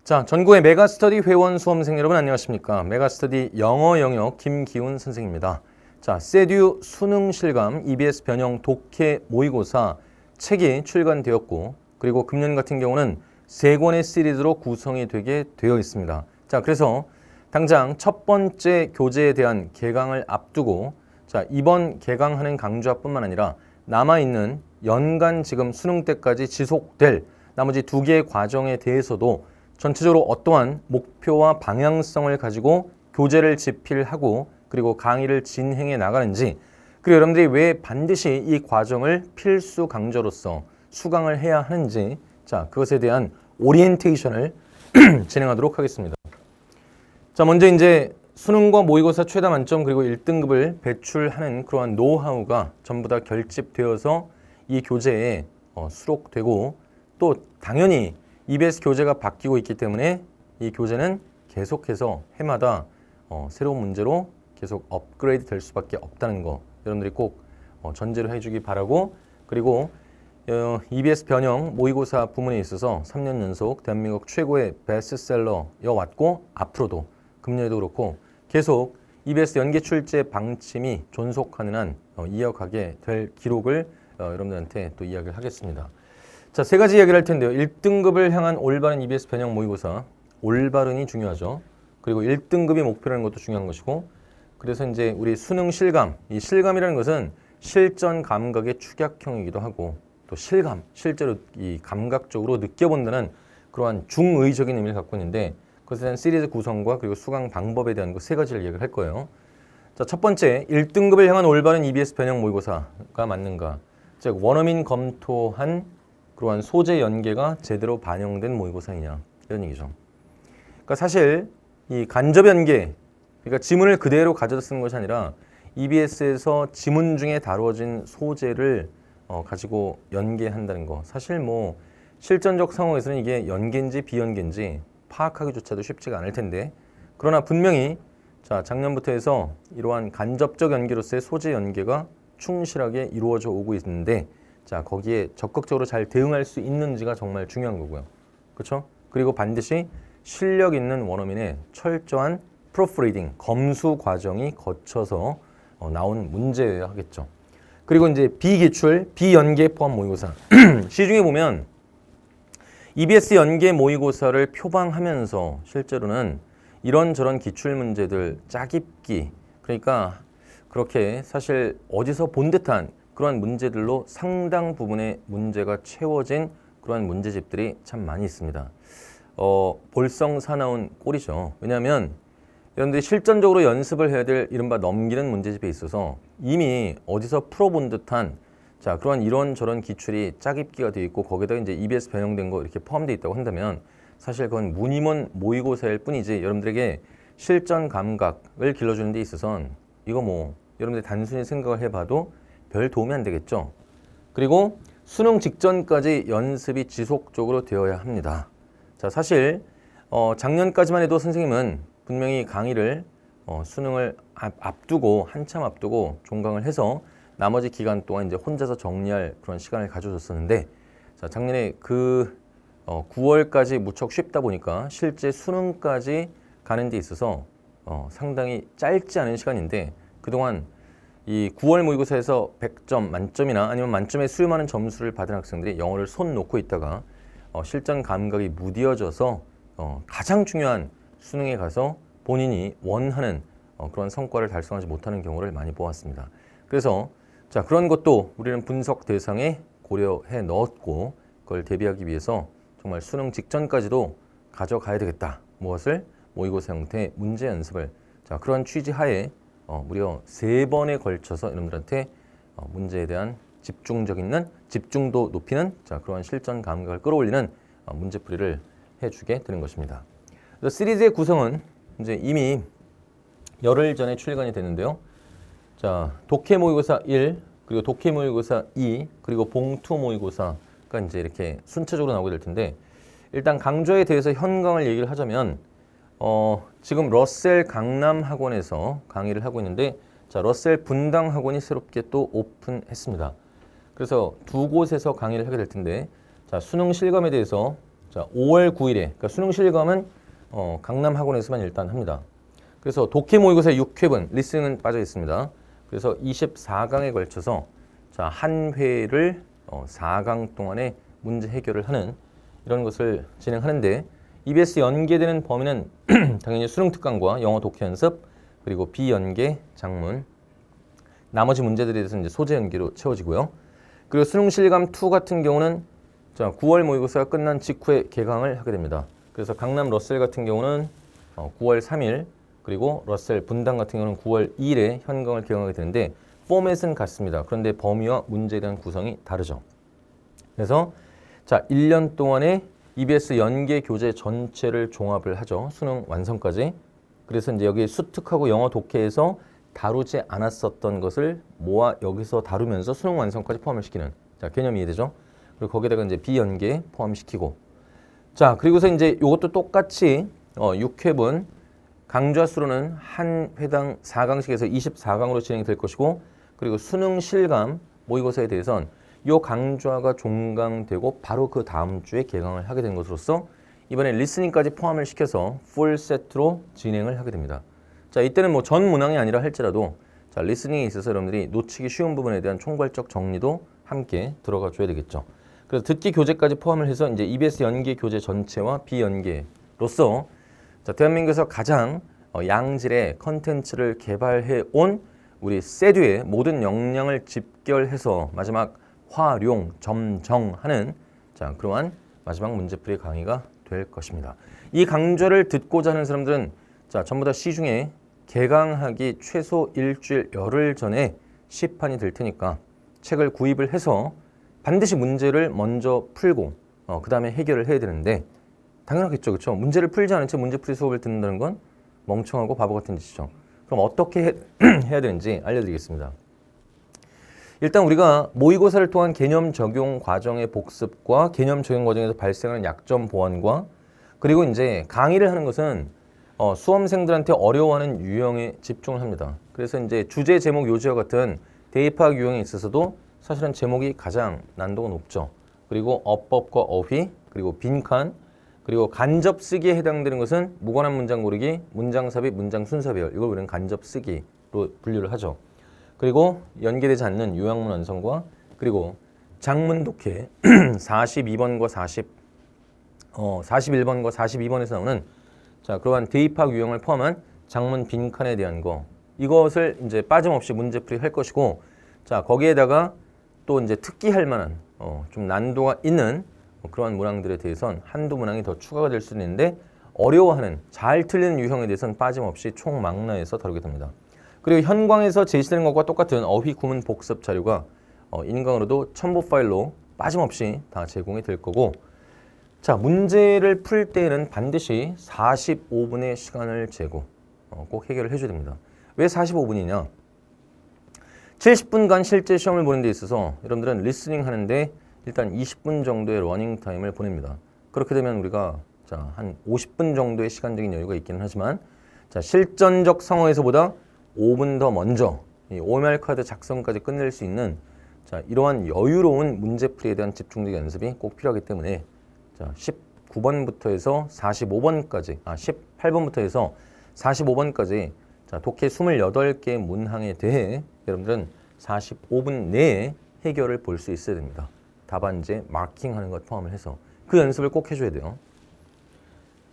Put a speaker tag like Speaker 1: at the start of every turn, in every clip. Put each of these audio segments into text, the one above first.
Speaker 1: 자, 전국의 메가스터디 회원 수험생 여러분 안녕하십니까? 메가스터디 영어 영역 김기훈 선생입니다. 자, 세듀 수능 실감 EBS 변형 독해 모의고사 책이 출간되었고, 그리고 금년 같은 경우는 3권의 시리즈로 구성이 되게 되어 있습니다. 자, 그래서 당장 첫 번째 교재에 대한 개강을 앞두고, 자, 이번 개강하는 강좌뿐만 아니라 남아있는 연간 지금 수능 때까지 지속될 나머지 2개의 과정에 대해서도 전체적으로 어떠한 목표와 방향성을 가지고 교재를 집필하고 그리고 강의를 진행해 나가는지, 그리고 여러분들이 왜 반드시 이 과정을 필수 강좌로서 수강을 해야 하는지, 자, 그것에 대한 오리엔테이션을 진행하도록 하겠습니다. 자, 먼저 이제 수능과 모의고사 최다 만점 그리고 1등급을 배출하는 그러한 노하우가 전부 다 결집되어서 이 교재에 수록되고, 또 당연히 EBS 교재가 바뀌고 있기 때문에 이 교재는 계속해서 해마다 새로운 문제로 계속 업그레이드 될 수밖에 없다는 거 여러분들이 꼭 전제로 해주기 바라고, 그리고 EBS 변형 모의고사 부문에 있어서 3년 연속 대한민국 최고의 베스트셀러여 왔고, 앞으로도 금년에도 그렇고 계속 EBS 연계 출제 방침이 존속하는 한 이어가게 될 기록을 여러분들한테 또 이야기를 하겠습니다. 자, 3가지 이야기를 할 텐데요. 1등급을 향한 올바른 EBS 변형 모의고사. 올바른이 중요하죠. 그리고 1등급이 목표라는 것도 중요한 것이고, 그래서 이제 우리 수능 실감, 이 실감이라는 것은 실전 감각의 축약형이기도 하고, 또 실감, 실제로 이 감각적으로 느껴본다는 그러한 중의적인 의미를 갖고 있는데, 그것에 대한 시리즈 구성과 그리고 수강 방법에 대한 그 3가지를 이야기를 할 거예요. 자, 첫 번째, 1등급을 향한 올바른 EBS 변형 모의고사가 맞는가? 즉, 원어민 검토한 그러한 소재 연계가 제대로 반영된 모의고사이냐, 이런 얘기죠. 그러니까 사실 이 간접 연계, 그러니까 지문을 그대로 가져다 쓰는 것이 아니라 EBS에서 지문 중에 다루어진 소재를 가지고 연계한다는 거, 사실 뭐 실전적 상황에서는 이게 연계인지 비연계인지 파악하기조차도 쉽지가 않을 텐데, 그러나 분명히 자, 작년부터 해서 이러한 간접적 연계로서의 소재 연계가 충실하게 이루어져 오고 있는데, 자, 거기에 적극적으로 잘 대응할 수 있는지가 정말 중요한 거고요. 그렇죠? 그리고 반드시 실력 있는 원어민의 철저한 프로프리딩, 검수 과정이 거쳐서 나온 문제여야 하겠죠. 그리고 이제 비기출, 비연계 포함 모의고사. 시중에 보면 EBS 연계 모의고사를 표방하면서 실제로는 이런저런 기출 문제들, 짜깁기, 그러니까 그렇게 사실 어디서 본 듯한 그러한 문제들로 상당 부분의 문제가 채워진 그러한 문제집들이 참 많이 있습니다. 볼썽사나운 꼴이죠. 왜냐하면 여러분들이 실전적으로 연습을 해야 될 이른바 넘기는 문제집에 있어서 이미 어디서 풀어본 듯한, 자, 그러한 이런저런 기출이 짜깁기가 되어 있고, 거기다가 이제 EBS 변형된 거 이렇게 포함되어 있다고 한다면 사실 그건 무늬먼 모의고사일 뿐이지, 여러분들에게 실전 감각을 길러주는 데 있어서는 이거 뭐 여러분들이 단순히 생각을 해봐도 별 도움이 안 되겠죠. 그리고 수능 직전까지 연습이 지속적으로 되어야 합니다. 자, 사실 작년까지만 해도 선생님은 분명히 강의를 수능을 앞두고 한참 앞두고 종강을 해서 나머지 기간 동안 이제 혼자서 정리할 그런 시간을 가져줬었는데, 자, 작년에 그 9월까지 무척 쉽다 보니까 실제 수능까지 가는 데 있어서 상당히 짧지 않은 시간인데, 그동안 이 9월 모의고사에서 100점 만점이나 아니면 만점에 수요 많은 점수를 받은 학생들이 영어를 손 놓고 있다가 실전 감각이 무뎌져서 가장 중요한 수능에 가서 본인이 원하는 그런 성과를 달성하지 못하는 경우를 많이 보았습니다. 그래서 자, 그런 것도 우리는 분석 대상에 고려해 넣었고, 그걸 대비하기 위해서 정말 수능 직전까지도 가져가야 되겠다. 무엇을? 모의고사 형태의 문제 연습을. 자, 그런 취지 하에 무려 3번에 걸쳐서 여러분들한테 문제에 대한 집중도 높이는, 자, 그러한 실전 감각을 끌어올리는 문제풀이를 해주게 되는 것입니다. 그래서 시리즈의 구성은 이제 이미 열흘 전에 출간이 됐는데요. 자, 독해 모의고사 1, 그리고 독해 모의고사 2, 그리고 봉투 모의고사가 이제 이렇게 순차적으로 나오게 될 텐데, 일단 강좌에 대해서 현강을 얘기를 하자면 지금 러셀 강남학원에서 강의를 하고 있는데, 자, 러셀 분당학원이 새롭게 또 오픈했습니다. 그래서 2곳에서 강의를 하게 될 텐데, 자, 수능 실감에 대해서 자, 5월 9일에 그러니까 수능 실감은 강남 학원에서만 일단 합니다. 그래서 독해 모의고사 6회분 리스닝은 빠져 있습니다. 그래서 24강에 걸쳐서 자, 한 회를 4강 동안에 문제 해결을 하는 이런 것을 진행하는데 EBS 연계되는 범위는 당연히 수능 특강과 영어 독해 연습 그리고 비연계 장문 나머지 문제들에 대해서 이제 소재 연계로 채워지고요. 그리고 수능 실감 2 같은 경우는 자, 9월 모의고사가 끝난 직후에 개강을 하게 됩니다. 그래서 강남 러셀 같은 경우는 9월 3일 그리고 러셀 분당 같은 경우는 9월 2일에 현강을 개강하게 되는데 포맷은 같습니다. 그런데 범위와 문제에 대한 구성이 다르죠. 그래서 자, 1년 동안에 EBS 연계 교재 전체를 종합을 하죠. 수능 완성까지. 그래서 이제 여기 수특하고 영어 독해에서 다루지 않았었던 것을 모아 여기서 다루면서 수능 완성까지 포함을 시키는 자, 개념이 이해되죠? 그리고 거기다가 이제 비연계 포함시키고 자, 그리고서 이제 이것도 똑같이 6회분 강좌 수로는 한 회당 4강씩에서 24강으로 진행이 될 것이고 그리고 수능 실감 모의고사에 대해서는 이 강좌가 종강되고 바로 그 다음 주에 개강을 하게 된 것으로서 이번에 리스닝까지 포함을 시켜서 풀 세트로 진행을 하게 됩니다. 자, 이때는 뭐 전 문항이 아니라 할지라도 자, 리스닝에 있어서 여러분들이 놓치기 쉬운 부분에 대한 총괄적 정리도 함께 들어가 줘야 되겠죠. 그래서 듣기 교재까지 포함을 해서 이제 EBS 연계 교재 전체와 비연계로서 자, 대한민국에서 가장 양질의 컨텐츠를 개발해 온 우리 세듀의 모든 역량을 집결해서 마지막 활용, 점정하는 자, 그러한 마지막 문제풀이 강의가 될 것입니다. 이 강좌를 듣고자 하는 사람들은 자, 전부 다 시중에 개강하기 최소 일주일 열흘 전에 시판이 될 테니까 책을 구입을 해서 반드시 문제를 먼저 풀고 그 다음에 해결을 해야 되는데 당연하겠죠. 그렇죠? 문제를 풀지 않은 채 문제풀이 수업을 듣는다는 건 멍청하고 바보 같은 짓이죠. 그럼 어떻게 해야 되는지 알려드리겠습니다. 일단 우리가 모의고사를 통한 개념 적용 과정의 복습과 개념 적용 과정에서 발생하는 약점 보완과 그리고 이제 강의를 하는 것은 수험생들한테 어려워하는 유형에 집중을 합니다. 그래서 이제 주제, 제목, 요지와 같은 대입학 유형에 있어서도 사실은 제목이 가장 난도가 높죠. 그리고 어법과 어휘, 그리고 빈칸, 그리고 간접 쓰기에 해당되는 것은 무관한 문장 고르기, 문장 삽입, 문장 순서 배열. 이걸 우리는 간접 쓰기로 분류를 하죠. 그리고 연계되지 않는 요약문 완성과 그리고 장문 독해 42번과 41번과 42번에서 나오는 자, 그러한 대입학 유형을 포함한 장문 빈칸에 대한 거 이것을 이제 빠짐없이 문제풀이 할 것이고 자, 거기에다가 또 이제 특기할 만한 좀 난도가 있는 그러한 문항들에 대해서는 한두 문항이 더 추가가 될 수 있는데 어려워하는 잘 틀리는 유형에 대해서는 빠짐없이 총망라해서 다루게 됩니다. 그리고 현광에서 제시되는 것과 똑같은 어휘 구문 복습 자료가 인강으로도 첨부 파일로 빠짐없이 다 제공이 될 거고 자, 문제를 풀 때에는 반드시 45분의 시간을 재고 꼭 해결을 해줘야 됩니다. 왜 45분이냐? 70분간 실제 시험을 보는 데 있어서 여러분들은 리스닝 하는데 일단 20분 정도의 러닝 타임을 보냅니다. 그렇게 되면 우리가 자, 한 50분 정도의 시간적인 여유가 있기는 하지만 자, 실전적 상황에서보다 5분 더 먼저 이 OMR 카드 작성까지 끝낼 수 있는 자, 이러한 여유로운 문제풀이에 대한 집중적 연습이 꼭 필요하기 때문에 자, 19번부터 해서 45번까지 18번부터 해서 45번까지 자, 독해 28개의 문항에 대해 여러분들은 45분 내에 해결을 볼 수 있어야 됩니다. 답안지에 마킹하는 것 포함을 해서 그 연습을 꼭 해줘야 돼요.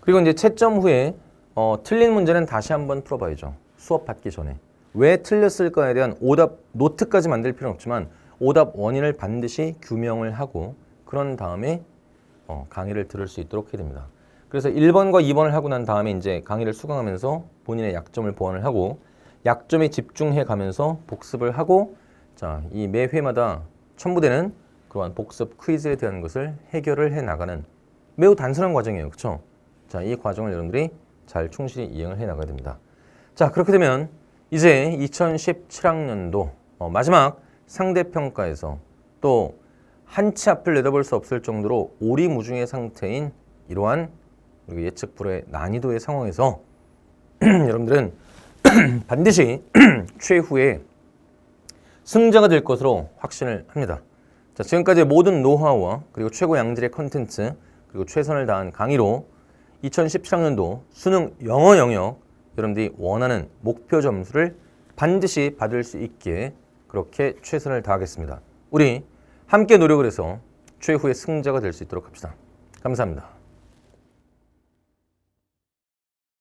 Speaker 1: 그리고 이제 채점 후에 틀린 문제는 다시 한번 풀어봐야죠. 수업 받기 전에. 왜 틀렸을까에 대한 오답 노트까지 만들 필요는 없지만 오답 원인을 반드시 규명을 하고 그런 다음에 강의를 들을 수 있도록 해야 됩니다. 그래서 1번과 2번을 하고 난 다음에 이제 강의를 수강하면서 본인의 약점을 보완을 하고 약점에 집중해 가면서 복습을 하고 자, 이 매 회마다 첨부되는 그러한 복습 퀴즈에 대한 것을 해결을 해 나가는 매우 단순한 과정이에요. 그렇죠? 자, 이 과정을 여러분들이 잘 충실히 이행을 해 나가야 됩니다. 자, 그렇게 되면 이제 2017학년도 마지막 상대평가에서 또 한 치 앞을 내다볼 수 없을 정도로 오리무중의 상태인 이러한 예측 불허의 난이도의 상황에서 여러분들은 반드시 최후의 승자가 될 것으로 확신을 합니다. 자, 지금까지 모든 노하우와 그리고 최고 양질의 컨텐츠 그리고 최선을 다한 강의로 2017학년도 수능 영어 영역 여러분들이 원하는 목표 점수를 반드시 받을 수 있게 그렇게 최선을 다하겠습니다. 우리 함께 노력을 해서 최후의 승자가 될 수 있도록 합시다. 감사합니다.